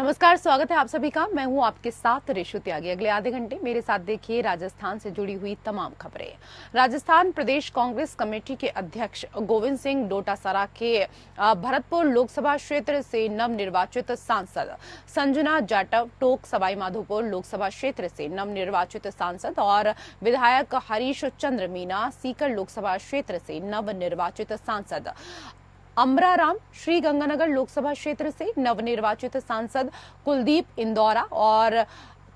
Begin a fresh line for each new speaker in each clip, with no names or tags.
नमस्कार, स्वागत है आप सभी का। मैं हूं आपके साथ ऋषु त्यागी। अगले आधे घंटे मेरे साथ देखिए राजस्थान से जुड़ी हुई तमाम खबरें। राजस्थान प्रदेश कांग्रेस कमेटी के अध्यक्ष गोविंद सिंह डोटासरा के भरतपुर लोकसभा क्षेत्र से नवनिर्वाचित सांसद संजना जाटव, टोक सवाई माधोपुर लोकसभा क्षेत्र से नवनिर्वाचित सांसद और विधायक हरीश चंद्र मीना, सीकर लोकसभा क्षेत्र से नवनिर्वाचित सांसद अमराराम, श्री गंगानगर लोकसभा क्षेत्र से नवनिर्वाचित सांसद कुलदीप इंदौरा और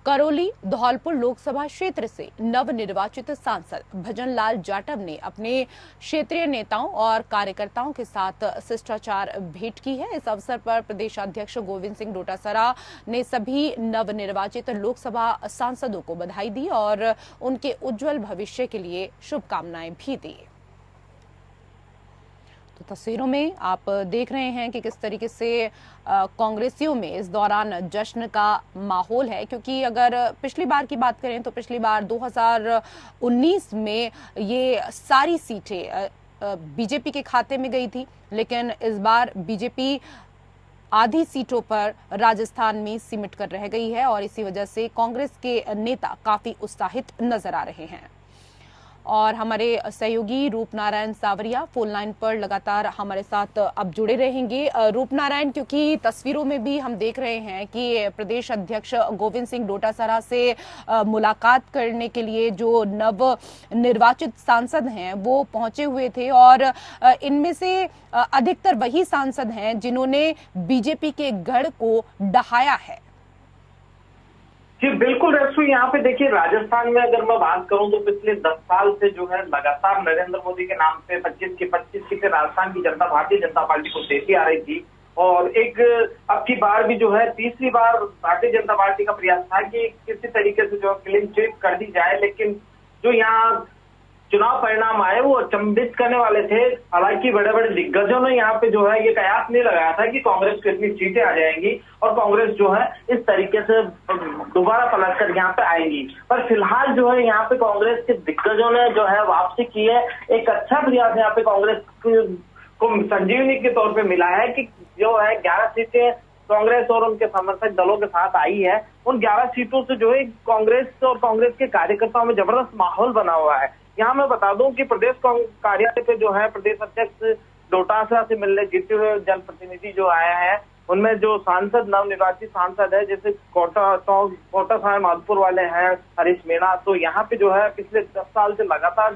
करौली धौलपुर लोकसभा क्षेत्र से नवनिर्वाचित सांसद भजनलाल जाटव ने अपने क्षेत्रीय नेताओं और कार्यकर्ताओं के साथ शिष्टाचार भेंट की है। इस अवसर पर प्रदेश अध्यक्ष गोविंद सिंह डोटासरा ने सभी नवनिर्वाचित लोकसभा सांसदों को बधाई दी और उनके उज्जवल भविष्य के लिए शुभकामनाएं भी दी। तो तस्वीरों में आप देख रहे हैं कि किस तरीके से कांग्रेसियों में इस दौरान जश्न का माहौल है, क्योंकि अगर पिछली बार की बात करें तो पिछली बार 2019 में ये सारी सीटें बीजेपी के खाते में गई थी, लेकिन इस बार बीजेपी आधी सीटों पर राजस्थान में सिमट कर रह गई है और इसी वजह से कांग्रेस के नेता काफी उत्साहित नजर आ रहे हैं। और हमारे सहयोगी रूपनारायण सावरिया फोन लाइन पर लगातार हमारे साथ अब जुड़े रहेंगे। रूपनारायण, क्योंकि तस्वीरों में भी हम देख रहे हैं कि प्रदेश अध्यक्ष गोविंद सिंह डोटासरा से मुलाकात करने के लिए जो नव निर्वाचित सांसद हैं वो पहुंचे हुए थे और इनमें से अधिकतर वही सांसद हैं जिन्होंने बीजेपी के गढ़ को डहाया है।
जी बिल्कुल रसू, यहाँ पे देखिए राजस्थान में अगर मैं बात करूं तो पिछले 10 साल से जो है लगातार नरेंद्र मोदी के नाम पे 25 की 25 सीटें राजस्थान की जनता भारतीय जनता पार्टी को देती आ रही थी और एक अब की बार भी जो है तीसरी बार भारतीय जनता पार्टी का प्रयास था कि किसी तरीके से जो क्लीन स्वीप कर दी जाए, लेकिन जो यहाँ चुनाव परिणाम आए वो अचंभित करने वाले थे। हालांकि बड़े बड़े दिग्गजों ने यहाँ पे जो है ये कयास नहीं लगाया था कि कांग्रेस को इतनी सीटें आ जाएंगी और कांग्रेस जो है इस तरीके से दोबारा पलट कर यहाँ पे आएंगी। पर फिलहाल जो है यहाँ पे कांग्रेस के दिग्गजों ने जो है वापसी की है। एक अच्छा प्रयास यहाँ पे कांग्रेस को संजीवनी के तौर पे मिला है कि जो है 11 सीटें कांग्रेस और उनके समर्थक दलों के साथ आई है। उन 11 सीटों से जो है कांग्रेस और कांग्रेस के कार्यकर्ताओं में जबरदस्त माहौल बना हुआ है। यहाँ मैं बता दूं कि प्रदेश कार्यालय पे जो है प्रदेश अध्यक्ष डोटासरा से मिलने जीते हुए जनप्रतिनिधि जो आए हैं उनमें जो सांसद नवनिर्वाचित सांसद है जैसे कोटा साहब माधोपुर वाले हैं हरीश मीणा, तो यहाँ पे जो है पिछले 10 साल से लगातार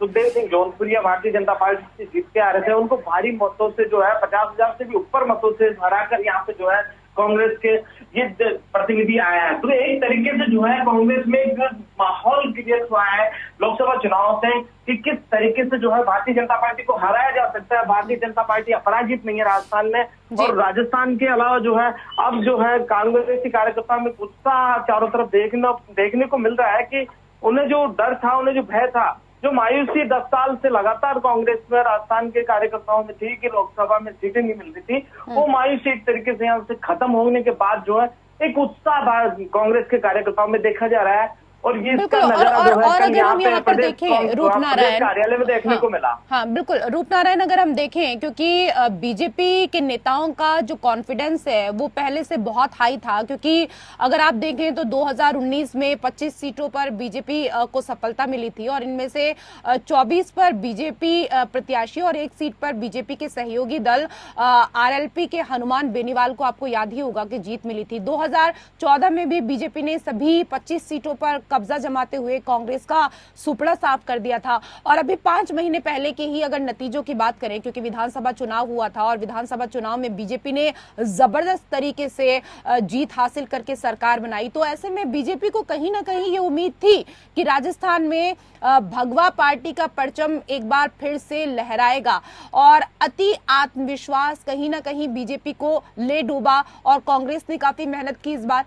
सुखदेव सिंह जौनपुरिया भारतीय जनता पार्टी से जीतते आ रहे थे। उनको भारी मतों से जो है 50,000 से भी ऊपर मतों से हराकर यहाँ पे जो है कांग्रेस के ये प्रतिनिधि आए हैं। तो एक तरीके से जो है कांग्रेस में एक माहौल क्रिएट हुआ है लोकसभा चुनाव से कि किस तरीके से जो है भारतीय जनता पार्टी को हराया जा सकता है। भारतीय जनता पार्टी अपराजित नहीं है राजस्थान में। और राजस्थान के अलावा जो है अब जो है कांग्रेसी कार्यकर्ताओं में उत्साह चारों तरफ देखने को मिल रहा है कि उन्हें जो डर था, उन्हें जो भय था, जो मायूसी 10 साल से लगातार कांग्रेस में राजस्थान के कार्यकर्ताओं में थी कि लोकसभा में सीटें नहीं मिल रही थी, वो मायूसी एक तरीके से यहाँ से खत्म होने के बाद जो है एक उत्साह कांग्रेस के कार्यकर्ताओं में देखा जा रहा है। और ये इसका नजारा जो है
और अगर हम यहाँ पर देखें रूपनारायण
कार्यालय में देखने को मिला।
हाँ बिल्कुल रूपनारायण, अगर हम देखें क्योंकि बीजेपी के नेताओं का जो कॉन्फिडेंस है वो पहले से बहुत हाई था, क्योंकि अगर आप देखें तो 2019 में 25 सीटों पर बीजेपी को सफलता मिली थी और इनमें से 24 पर बीजेपी प्रत्याशी और 1 सीट पर बीजेपी के सहयोगी दल आरएलपी के हनुमान बेनीवाल को आपको याद ही होगा कि जीत मिली थी। 2014 में भी बीजेपी ने सभी 25 सीटों पर कब्जा जमाते हुए कांग्रेस का सुपड़ा साफ कर दिया था। और अभी 5 महीने पहले के ही अगर नतीजों की बात करें, क्योंकि विधानसभा चुनाव हुआ था और विधानसभा चुनाव में बीजेपी ने जबरदस्त तरीके से जीत हासिल करके सरकार बनाई, तो ऐसे में बीजेपी को कहीं ना कहीं ये उम्मीद थी कि राजस्थान में भगवा पार्टी का परचम एक बार फिर से लहराएगा और अति आत्मविश्वास कहीं ना कहीं बीजेपी को ले डूबा और कांग्रेस ने काफी मेहनत की इस बार।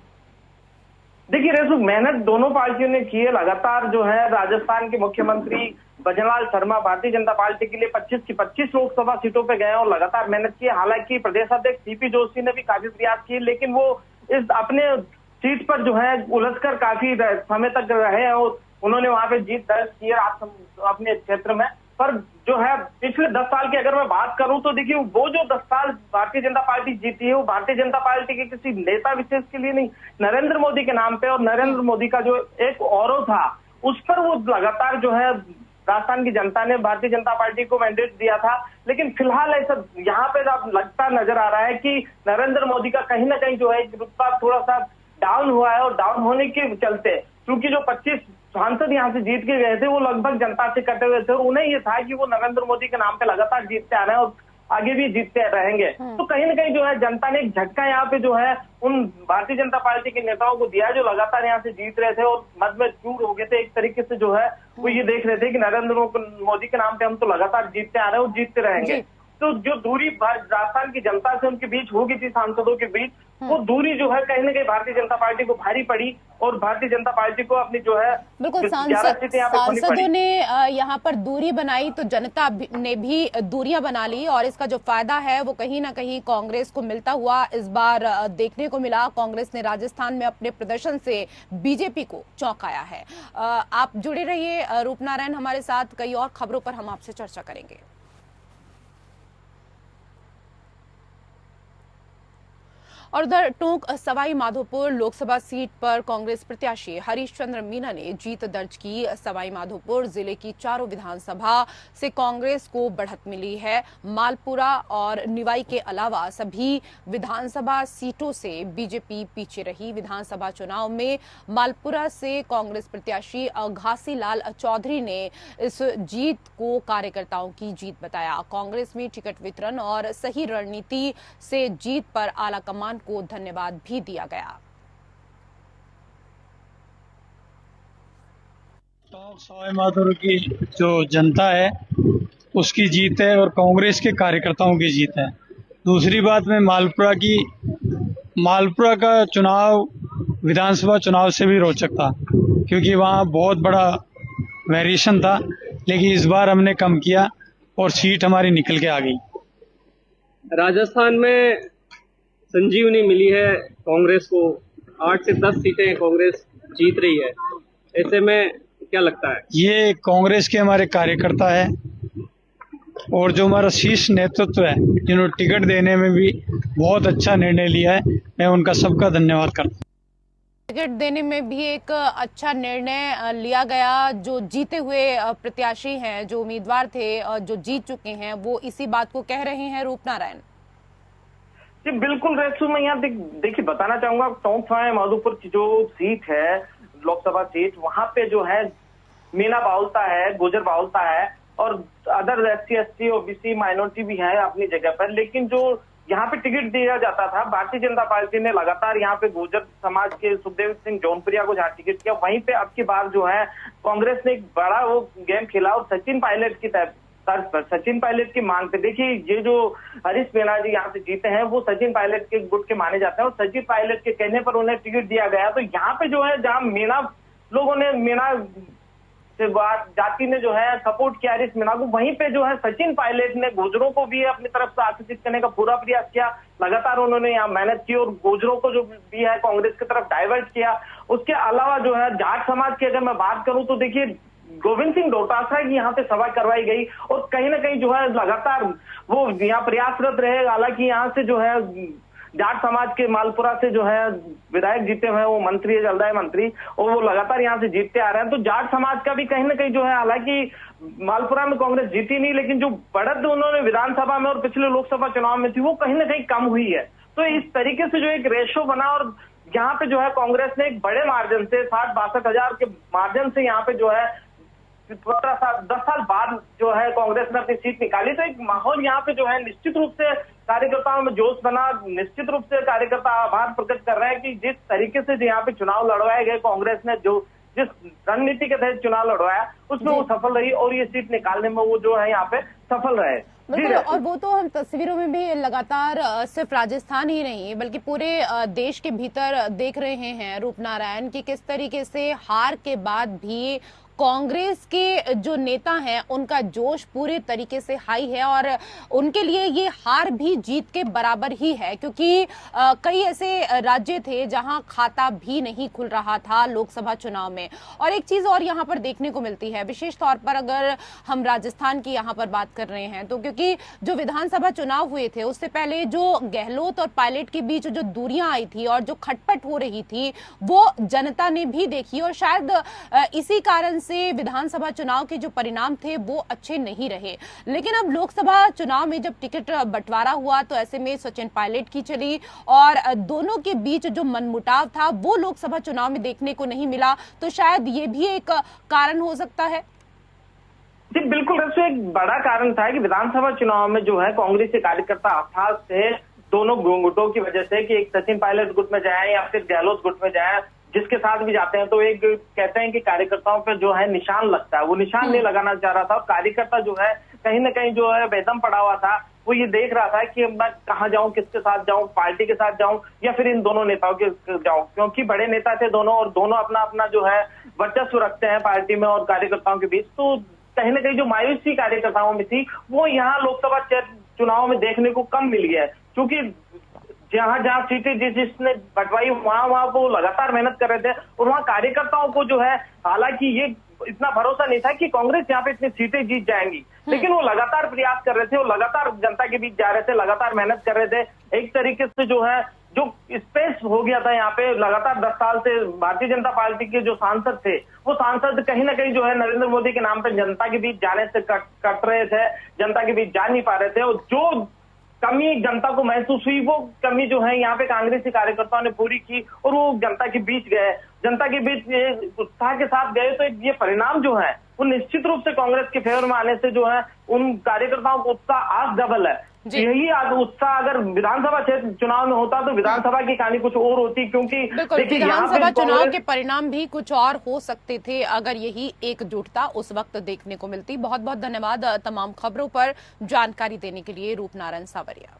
देखिए रेसु, मेहनत दोनों पार्टियों ने की है लगातार। जो है राजस्थान के मुख्यमंत्री भजनलाल शर्मा भारतीय जनता पार्टी के लिए 25 की 25 लोकसभा सीटों पे गए और लगातार मेहनत की। हालांकि प्रदेश अध्यक्ष सीपी जोशी ने भी काफी प्रयास किए, लेकिन वो इस अपने सीट पर जो है उलझकर काफी समय तक रहे और उन्होंने वहां पे जीत दर्ज की है अपने क्षेत्र में। पर जो है पिछले 10 साल की अगर मैं बात करूं तो देखिए वो जो 10 साल भारतीय जनता पार्टी जीती है वो भारतीय जनता पार्टी के किसी नेता विशेष के लिए नहीं, नरेंद्र मोदी के नाम पे, और नरेंद्र मोदी का जो एक ऑरो था उस पर वो लगातार जो है राजस्थान की जनता ने भारतीय जनता पार्टी को मैंडेट दिया था। लेकिन फिलहाल ऐसा यहाँ पे अब लगता नजर आ रहा है कि नरेंद्र मोदी का कहीं ना कहीं जो है रुतबा थोड़ा सा डाउन हुआ है, और डाउन होने के चलते क्योंकि जो 25 सांसद यहाँ से जीत के गए थे वो लगभग जनता से कटे हुए थे, और उन्हें ये था कि वो नरेंद्र मोदी के नाम पे लगातार जीतते आ रहे हैं और आगे भी जीतते रहेंगे। तो कहीं ना कहीं जो है जनता ने एक झटका यहाँ पे जो है उन भारतीय जनता पार्टी के नेताओं को दिया जो लगातार यहाँ से जीत रहे थे और मत में चूर हो गए थे। एक तरीके से जो है वो ये देख रहे थे कि नरेंद्र मोदी के नाम पे हम तो लगातार जीतते आ रहे हैं और जीतते रहेंगे। तो जो दूरी राजस्थान की जनता से उनके बीच हो गई थी, सांसदों के बीच, वो दूरी जो है कहीं ना कहीं भारतीय जनता पार्टी को भारी पड़ी और भारतीय जनता पार्टी को अपनी जो है
बिल्कुल सांसदों ने यहाँ पर दूरी बनाई तो जनता ने भी दूरियां बना ली, और इसका जो फायदा है वो कहीं ना कहीं कांग्रेस को मिलता हुआ इस बार देखने को मिला। कांग्रेस ने राजस्थान में अपने प्रदर्शन से बीजेपी को चौंकाया है। आप जुड़े रहिए रूपनारायण हमारे साथ, कई और खबरों पर हम आपसे चर्चा करेंगे। और उधर टोंक सवाई माधोपुर लोकसभा सीट पर कांग्रेस प्रत्याशी हरीश चंद्र मीना ने जीत दर्ज की। सवाई माधोपुर जिले की चारों विधानसभा से कांग्रेस को बढ़त मिली है। मालपुरा और निवाई के अलावा सभी विधानसभा सीटों से बीजेपी पीछे रही। विधानसभा चुनाव में मालपुरा से कांग्रेस प्रत्याशी घासी लाल चौधरी ने इस जीत को कार्यकर्ताओं की जीत बताया। कांग्रेस में टिकट वितरण और सही रणनीति से जीत पर आला कमान को धन्यवाद भी दिया गया।
सवाई माधोपुर की जो जनता है उसकी जीत है और कांग्रेस के कार्यकर्ताओं की जीत है। दूसरी बात में मालपुरा का चुनाव विधानसभा चुनाव से भी रोचक था क्योंकि वहाँ बहुत बड़ा वेरिएशन था, लेकिन इस बार हमने कम किया और सीट हमारी निकल के आ गई।
राजस्थान में संजीवनी मिली है कांग्रेस को, 8 से 10 सीटें कांग्रेस जीत रही है। ऐसे में क्या लगता है?
ये कांग्रेस के हमारे कार्यकर्ता है और जो हमारा शीर्ष नेतृत्व है जिन्होंने टिकट देने में भी बहुत अच्छा निर्णय लिया है, मैं उनका सबका धन्यवाद करता हूँ।
टिकट देने में भी एक अच्छा निर्णय लिया गया। जो जीते हुए प्रत्याशी हैं, जो उम्मीदवार थे जो जीत चुके हैं, वो इसी बात को कह रहे हैं रूपनारायण।
जी बिल्कुल रेसू, मैं यहाँ देखिए बताना चाहूंगा टोंक सवाई माधोपुर की जो सीट है लोकसभा सीट, वहां पे जो है मीना बाहुलता है, गुर्जर बाहुलता है और other SC ST OBC minority भी है अपनी जगह पर। लेकिन जो यहाँ पे टिकट दिया जाता था, भारतीय जनता पार्टी ने लगातार यहाँ पे गुर्जर समाज के सुखदेव सिंह जौनपुरिया को जहाँ टिकट किया, वहीं पे अब की बार जो है कांग्रेस ने एक बड़ा वो गेम खेला और सचिन पायलट की तर्ज पर, सचिन पायलट की मांग पे, देखिए ये जो हरीश मीना जी यहाँ से जीते हैं वो सचिन पायलट के गुट के माने जाते हैं और सचिन पायलट के कहने पर उन्हें टिकट दिया गया। तो यहाँ पे जो है जहाँ मीना से जाति ने जो है सपोर्ट किया हरीश मीना को, वहीं पे जो है सचिन पायलट ने गुर्जरों को भी अपनी तरफ से आकर्षित करने का पूरा प्रयास किया। लगातार उन्होंने यहाँ मेहनत की और गुर्जरों को जो भी है कांग्रेस की तरफ डाइवर्ट किया। उसके अलावा जो है जाट समाज की अगर मैं बात करूं तो देखिए गोविंद सिंह डोटासरा की यहाँ पे सभा करवाई गई और कहीं ना कहीं जो है लगातार वो यहाँ प्रयासरत रहे। हालांकि यहाँ से जो है जाट समाज के मालपुरा से जो है विधायक जीते हुए वो मंत्री है, जलदाय मंत्री, और वो लगातार यहाँ से जीतते आ रहे हैं। तो जाट समाज का भी कहीं ना कहीं जो है, हालांकि मालपुरा में कांग्रेस जीती नहीं, लेकिन जो बढ़त उन्होंने विधानसभा में और पिछले लोकसभा चुनाव में थी वो कहीं ना कहीं कम हुई है। तो इस तरीके से जो एक रेशो बना और यहाँ पे जो है कांग्रेस ने एक बड़े मार्जिन से 60-62 हजार के मार्जिन से यहाँ पे जो है 10 साल बाद जो है कांग्रेस ने अपनी सीट निकाली। तो एक माहौल यहाँ पे जो है निश्चित रूप से कार्यकर्ताओं में जोश बना, निश्चित रूप से कार्यकर्ता आभार प्रकट कर रहे हैं कि जिस तरीके से यहाँ पे चुनाव लड़वाए गए, कांग्रेस ने जो जिस रणनीति के तहत चुनाव लड़वाया उसमें वो सफल रही और ये सीट निकालने में वो जो है यहाँ पे सफल रहे।
बिल्कुल, और वो तो हम तस्वीरों में भी लगातार सिर्फ राजस्थान ही नहीं बल्कि पूरे देश के भीतर देख रहे हैं रूपनारायण कि किस तरीके से हार के बाद भी कांग्रेस के जो नेता हैं उनका जोश पूरे तरीके से हाई है और उनके लिए ये हार भी जीत के बराबर ही है, क्योंकि कई ऐसे राज्य थे जहां खाता भी नहीं खुल रहा था लोकसभा चुनाव में। और एक चीज और यहां पर देखने को मिलती है, विशेष तौर पर अगर हम राजस्थान की यहां पर बात कर रहे हैं, तो क्योंकि जो विधानसभा चुनाव हुए थे उससे पहले जो गहलोत और पायलट के बीच जो दूरियां आई थी और जो खटपट हो रही थी वो जनता ने भी देखी, और शायद इसी कारण से विधानसभा चुनाव के जो परिणाम थे वो अच्छे नहीं रहे। लेकिन अब लोकसभा चुनाव में जब टिकट बंटवारा हुआ तो ऐसे में सचिन पायलट की चली और दोनों के बीच जो मनमुटाव था वो लोकसभा चुनाव में देखने को नहीं मिला, तो शायद ये भी एक कारण हो सकता है।
जी बिल्कुल, इसमें एक बड़ा कारण था कि विधानसभा चुनाव में जो है कांग्रेस के कार्यकर्ता अर्थात से दोनों गुटों की वजह से कि एक सचिन पायलट गुट में जाए या फिर गहलोत गुट में जाए, जिसके साथ भी जाते हैं तो एक कहते हैं कि कार्यकर्ताओं पे जो है निशान लगता है, वो निशान नहीं लगाना चाह रहा था। और कार्यकर्ता जो है कहीं ना कहीं जो है बेदम पड़ा हुआ था, वो ये देख रहा था कि मैं कहाँ जाऊं, किसके साथ जाऊं, पार्टी के साथ जाऊं या फिर इन दोनों नेताओं के जाऊं, क्योंकि बड़े नेता थे दोनों और दोनों अपना अपना जो है वर्चस्व रखते हैं पार्टी में और कार्यकर्ताओं के बीच। तो कहीं ना कहीं जो मायूसी कार्यकर्ताओं में थी वो यहाँ लोकसभा चुनाव में देखने को कम मिल गया है, क्योंकि जहां जहां सीटें जिसने बंटवाई वहां वो लगातार मेहनत कर रहे थे और वहां कार्यकर्ताओं को जो है, हालांकि ये इतना भरोसा नहीं था कि कांग्रेस यहाँ पे इतनी सीटें जीत जाएंगी, लेकिन वो लगातार प्रयास कर रहे थे, वो लगातार जनता के बीच जा रहे थे, लगातार मेहनत कर रहे थे। एक तरीके से जो है जो स्पेस हो गया था यहाँ पे, लगातार 10 साल से भारतीय जनता पार्टी के जो सांसद थे वो सांसद कहीं ना कहीं जो है नरेंद्र मोदी के नाम पे जनता के बीच जाने से कट रहे थे, जनता के बीच जा नहीं पा रहे थे। और जो कमी जनता को महसूस हुई वो कमी जो है यहाँ पे कांग्रेसी कार्यकर्ताओं ने पूरी की और वो जनता के बीच गए, जनता के बीच उत्साह के साथ गए। तो ये परिणाम जो है वो निश्चित रूप से कांग्रेस के फेवर में आने से जो है उन कार्यकर्ताओं को उत्साह आज डबल है। यही उत्साह अगर विधानसभा क्षेत्र चुनाव में होता तो विधानसभा की कहानी कुछ और होती, क्योंकि
विधानसभा चुनाव के परिणाम भी कुछ और हो सकते थे अगर यही एकजुटता उस वक्त देखने को मिलती। बहुत बहुत धन्यवाद तमाम खबरों पर जानकारी देने के लिए रूपनारायण सावरिया।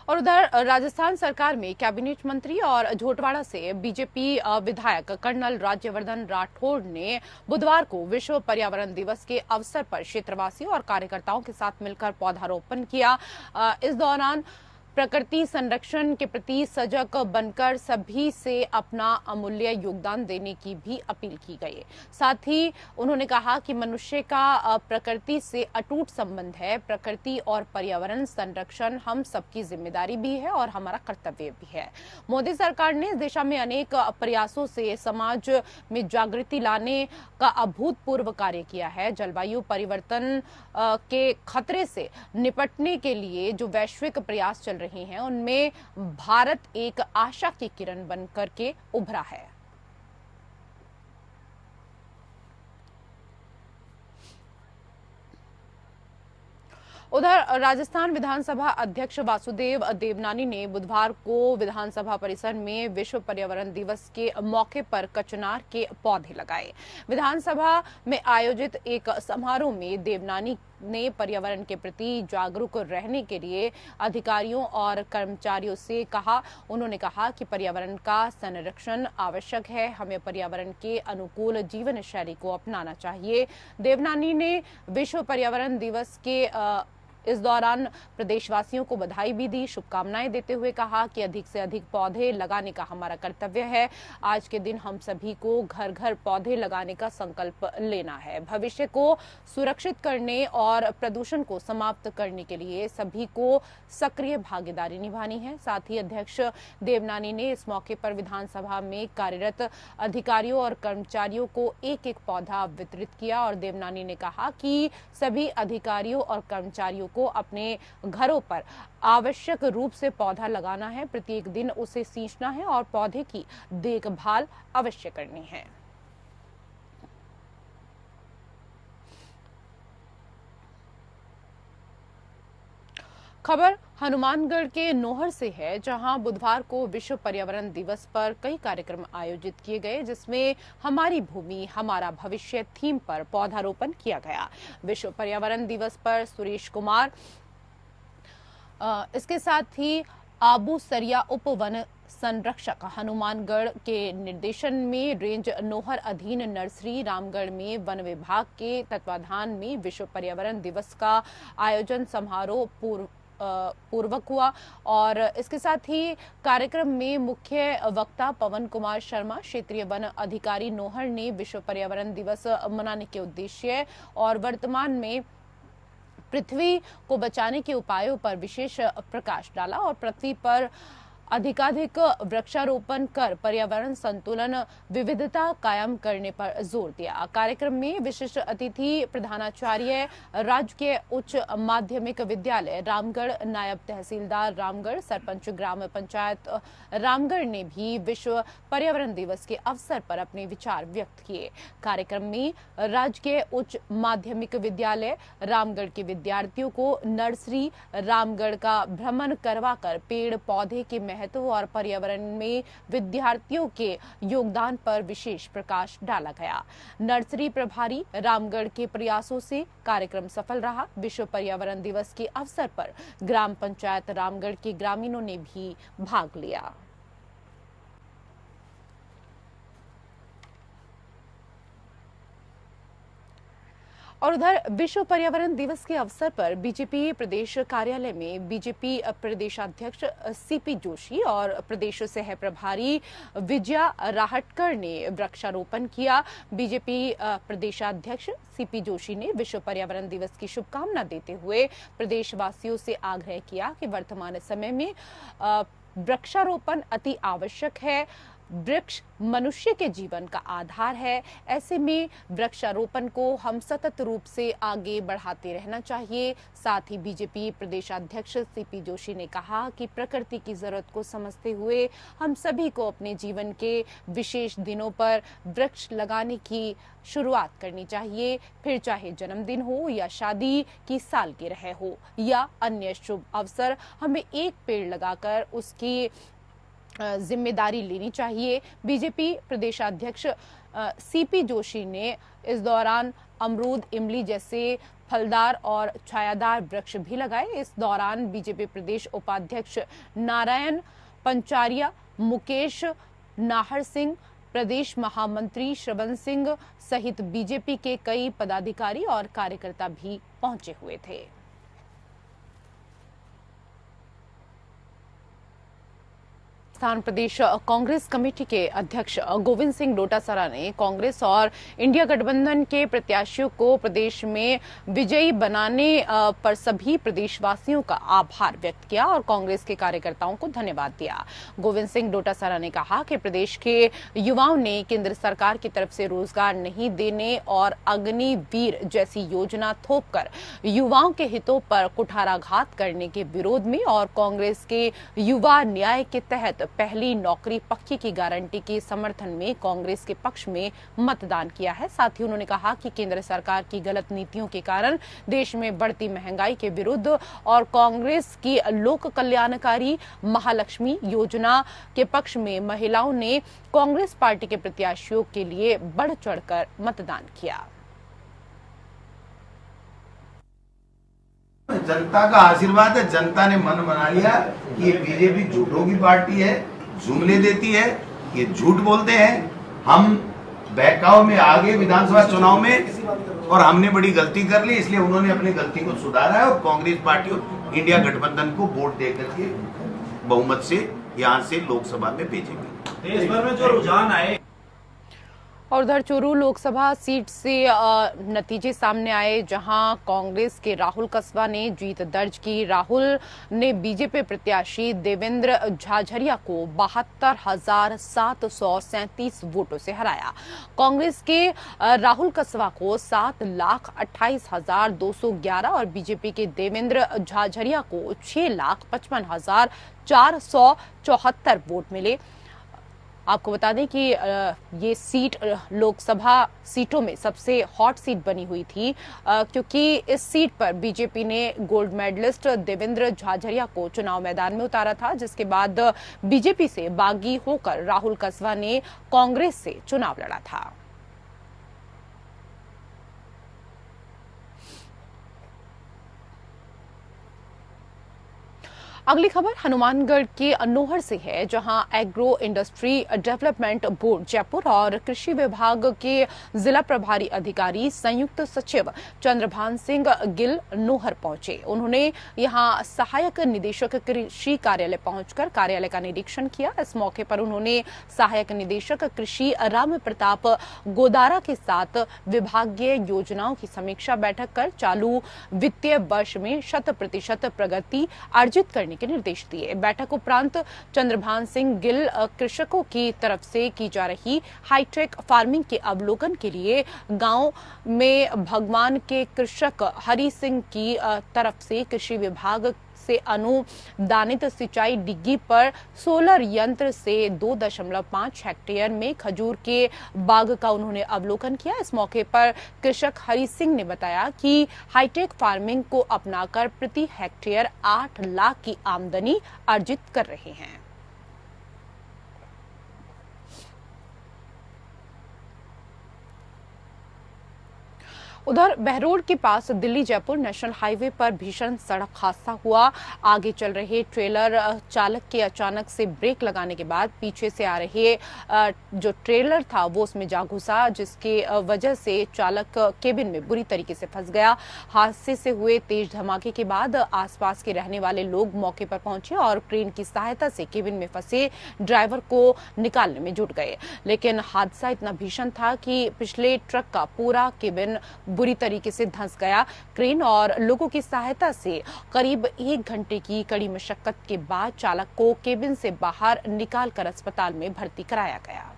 और उधर राजस्थान सरकार में कैबिनेट मंत्री और झोटवाड़ा से बीजेपी विधायक कर्नल राज्यवर्धन राठौड़ ने बुधवार को विश्व पर्यावरण दिवस के अवसर पर क्षेत्रवासियों और कार्यकर्ताओं के साथ मिलकर पौधारोपण किया। इस दौरान प्रकृति संरक्षण के प्रति सजग बनकर सभी से अपना अमूल्य योगदान देने की भी अपील की गई। साथ ही उन्होंने कहा कि मनुष्य का प्रकृति से अटूट संबंध है। प्रकृति और पर्यावरण संरक्षण हम सबकी जिम्मेदारी भी है और हमारा कर्तव्य भी है। मोदी सरकार ने इस दिशा में अनेक प्रयासों से समाज में जागृति लाने का अभूतपूर्व कार्य किया है। जलवायु परिवर्तन के खतरे से निपटने के लिए जो वैश्विक प्रयास चल रहे हैं उनमें भारत एक आशा की किरण बनकर के उभरा है। उधर राजस्थान विधानसभा अध्यक्ष वासुदेव देवनानी ने बुधवार को विधानसभा परिसर में विश्व पर्यावरण दिवस के मौके पर कचनार के पौधे लगाए। विधानसभा में आयोजित एक समारोह में देवनानी ने पर्यावरण के प्रति जागरूक रहने के लिए अधिकारियों और कर्मचारियों से कहा। उन्होंने कहा कि पर्यावरण का संरक्षण आवश्यक है, हमें पर्यावरण के अनुकूल जीवन शैली को अपनाना चाहिए। देवनानी ने विश्व पर्यावरण दिवस के इस दौरान प्रदेशवासियों को बधाई भी दी, शुभकामनाएं देते हुए कहा कि अधिक से अधिक पौधे लगाने का हमारा कर्तव्य है। आज के दिन हम सभी को घर घर पौधे लगाने का संकल्प लेना है। भविष्य को सुरक्षित करने और प्रदूषण को समाप्त करने के लिए सभी को सक्रिय भागीदारी निभानी है। साथ ही अध्यक्ष देवनानी ने इस मौके पर विधानसभा में कार्यरत अधिकारियों और कर्मचारियों को एक एक पौधा वितरित किया और देवनानी ने कहा कि सभी अधिकारियों और कर्मचारियों को अपने घरों पर आवश्यक रूप से पौधा लगाना है, प्रत्येक दिन उसे सींचना है और पौधे की देखभाल अवश्य करनी है। खबर हनुमानगढ़ के नोहर से है, जहां बुधवार को विश्व पर्यावरण दिवस पर कई कार्यक्रम आयोजित किए गए, जिसमें हमारी भूमि हमारा भविष्य थीम पर पौधारोपण किया गया। विश्व पर्यावरण दिवस पर सुरेश कुमार, इसके साथ ही आबू सरिया उप वन संरक्षक हनुमानगढ़ के निर्देशन में रेंज नोहर अधीन नर्सरी रामगढ़ में वन विभाग के तत्वाधान में विश्व पर्यावरण दिवस का आयोजन समारोह पूर्वक हुआ और इसके साथ ही कार्यक्रम में मुख्य वक्ता पवन कुमार शर्मा, क्षेत्रीय वन अधिकारी नोहर ने विश्व पर्यावरण दिवस मनाने के उद्देश्य और वर्तमान में पृथ्वी को बचाने के उपायों पर विशेष प्रकाश डाला और पृथ्वी पर अधिकाधिक वृक्षारोपण कर पर्यावरण संतुलन विविधता कायम करने पर जोर दिया। कार्यक्रम में विशिष्ट अतिथि प्रधानाचार्य राजकीय उच्च माध्यमिक विद्यालय रामगढ़, नायब तहसीलदार रामगढ़, सरपंच ग्राम पंचायत रामगढ़ ने भी विश्व पर्यावरण दिवस के अवसर पर अपने विचार व्यक्त किए। कार्यक्रम में राजकीय उच्च माध्यमिक विद्यालय रामगढ़ के विद्यार्थियों को नर्सरी रामगढ़ का भ्रमण करवाकर पेड़ पौधे के महत्व और पर्यावरण में विद्यार्थियों के योगदान पर विशेष प्रकाश डाला गया। नर्सरी प्रभारी रामगढ़ के प्रयासों से कार्यक्रम सफल रहा। विश्व पर्यावरण दिवस के अवसर पर ग्राम पंचायत रामगढ़ के ग्रामीणों ने भी भाग लिया। और उधर विश्व पर्यावरण दिवस के अवसर पर बीजेपी प्रदेश कार्यालय में बीजेपी प्रदेशाध्यक्ष सीपी जोशी और प्रदेश सह प्रभारी विजया राहटकर ने वृक्षारोपण किया। बीजेपी प्रदेशाध्यक्ष सीपी जोशी ने विश्व पर्यावरण दिवस की शुभकामना देते हुए प्रदेशवासियों से आग्रह किया कि वर्तमान समय में वृक्षारोपण अति आवश्यक है। वृक्ष मनुष्य के जीवन का आधार है। ऐसे में वृक्षारोपण को हम सतत रूप से आगे बढ़ाते रहना चाहिए। साथ ही बीजेपी प्रदेशाध्यक्ष सीपी जोशी ने कहा कि प्रकृति की जरूरत को समझते हुए हम सभी को अपने जीवन के विशेष दिनों पर वृक्ष लगाने की शुरुआत करनी चाहिए। फिर चाहे जन्मदिन हो या शादी की सालगिरह हो या अन्य शुभ अवसर, हमें एक पेड़ लगाकर उसकी जिम्मेदारी लेनी चाहिए। बीजेपी प्रदेशाध्यक्ष सीपी जोशी ने इस दौरान अमरूद, इमली जैसे फलदार और छायादार वृक्ष भी लगाए। इस दौरान बीजेपी प्रदेश उपाध्यक्ष नारायण पंचारिया, मुकेश नाहर सिंह, प्रदेश महामंत्री श्रवण सिंह सहित बीजेपी के कई पदाधिकारी और कार्यकर्ता भी पहुंचे हुए थे। राजस्थान प्रदेश कांग्रेस कमेटी के अध्यक्ष गोविंद सिंह डोटासरा ने कांग्रेस और इंडिया गठबंधन के प्रत्याशियों को प्रदेश में विजयी बनाने पर सभी प्रदेशवासियों का आभार व्यक्त किया और कांग्रेस के कार्यकर्ताओं को धन्यवाद दिया। गोविंद सिंह डोटासरा ने कहा कि प्रदेश के युवाओं ने केंद्र सरकार की तरफ से रोजगार नहीं देने और अग्निवीर जैसी योजना थोपकर युवाओं के हितों पर कुठाराघात करने के विरोध में और कांग्रेस के युवा न्याय के तहत पहली नौकरी पक्की की गारंटी के समर्थन में कांग्रेस के पक्ष में मतदान किया है। साथ ही उन्होंने कहा कि केंद्र सरकार की गलत नीतियों के कारण देश में बढ़ती महंगाई के विरुद्ध और कांग्रेस की लोक कल्याणकारी महालक्ष्मी योजना के पक्ष में महिलाओं ने कांग्रेस पार्टी के प्रत्याशियों के लिए बढ़ चढ़कर मतदान किया।
जनता का आशीर्वाद है। जनता ने मन बना लिया कि ये बीजेपी झूठों की पार्टी है, जुमले देती है, ये झूठ बोलते हैं। हम बहकाव में आगे विधानसभा चुनाव में और हमने बड़ी गलती कर ली, इसलिए उन्होंने अपनी गलती को सुधारा है और कांग्रेस पार्टी और इंडिया गठबंधन को वोट देकर के बहुमत से यहाँ से लोकसभा में भेजेंगे।
देश भर में जो रुझान आए
और उधर चूरू लोकसभा सीट से नतीजे सामने आए, जहां कांग्रेस के राहुल कस्बा ने जीत दर्ज की। राहुल ने बीजेपी प्रत्याशी देवेंद्र झाझरिया को 72,737 वोटों से हराया। कांग्रेस के राहुल कस्बा को 7,28,211 और बीजेपी के देवेंद्र झाझरिया को 6,55,474 वोट मिले। आपको बता दें कि ये सीट लोकसभा सीटों में सबसे हॉट सीट बनी हुई थी, क्योंकि इस सीट पर बीजेपी ने गोल्ड मेडलिस्ट देवेंद्र झाझरिया को चुनाव मैदान में उतारा था, जिसके बाद बीजेपी से बागी होकर राहुल कस्बा ने कांग्रेस से चुनाव लड़ा था। अगली खबर हनुमानगढ़ के अनोहर से है, जहां agro industry development board Jaipur और कृषि विभाग के जिला प्रभारी अधिकारी संयुक्त सचिव चंद्रभान सिंह गिल नोहर पहुंचे। उन्होंने यहां सहायक निदेशक कृषि कार्यालय पहुंचकर कार्यालय का निरीक्षण किया। इस मौके पर उन्होंने सहायक निदेशक कृषि राम प्रताप गोदारा के साथ विभागीय योजनाओं की समीक्षा बैठक कर चालू वित्तीय वर्ष में 100% प्रगति अर्जित करने के निर्देश दिए। बैठक उपरांत चंद्रभान सिंह गिल कृषकों की तरफ से की जा रही हाईटेक फार्मिंग के अवलोकन के लिए गांव में भगवान के कृषक हरि सिंह की तरफ से कृषि विभाग से अनुदानित सिंचाई डिग्गी पर सोलर यंत्र से 2.5 हेक्टेयर में खजूर के बाग का उन्होंने अवलोकन किया। इस मौके पर कृषक हरि सिंह ने बताया कि हाईटेक फार्मिंग को अपनाकर प्रति हेक्टेयर 8 लाख की आमदनी अर्जित कर रहे हैं। उधर बहरोड के पास दिल्ली जयपुर नेशनल हाईवे पर भीषण सड़क हादसा हुआ। आगे चल रहे ट्रेलर चालक के अचानक से ब्रेक लगाने के बाद पीछे से आ रहे जो ट्रेलर था वो उसमें जा घुसा, जिसके वजह से चालक केबिन में बुरी तरीके से फंस गया। हादसे से हुए तेज धमाके के बाद आसपास के रहने वाले लोग मौके पर पहुंचे और क्रेन की सहायता से केबिन में फंसे ड्राइवर को निकालने में जुट गए। लेकिन हादसा इतना भीषण था कि पिछले ट्रक का पूरा केबिन बुरी तरीके से धंस गया। क्रेन और लोगों की सहायता से करीब 1 घंटे की कड़ी मशक्कत के बाद चालक को केबिन से बाहर निकालकर अस्पताल में भर्ती कराया गया।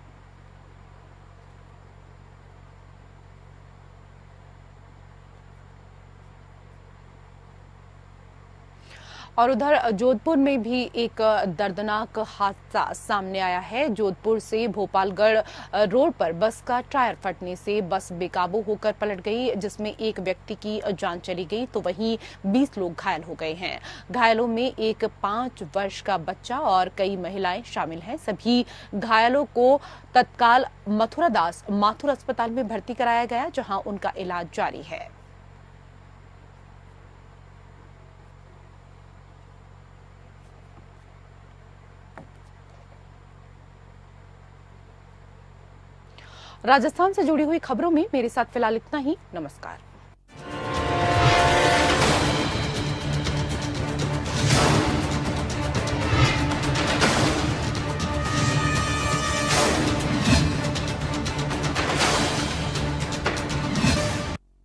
और उधर जोधपुर में भी एक दर्दनाक हादसा सामने आया है। जोधपुर से भोपालगढ़ रोड पर बस का टायर फटने से बस बेकाबू होकर पलट गई, जिसमें एक व्यक्ति की जान चली गई तो वहीं 20 लोग घायल हो गए हैं। घायलों में एक 5 वर्ष का बच्चा और कई महिलाएं शामिल हैं। सभी घायलों को तत्काल मथुरादास माथुर अस्पताल में भर्ती कराया गया, जहां उनका इलाज जारी है। राजस्थान से जुड़ी हुई खबरों में मेरे साथ फिलहाल इतना ही। नमस्कार।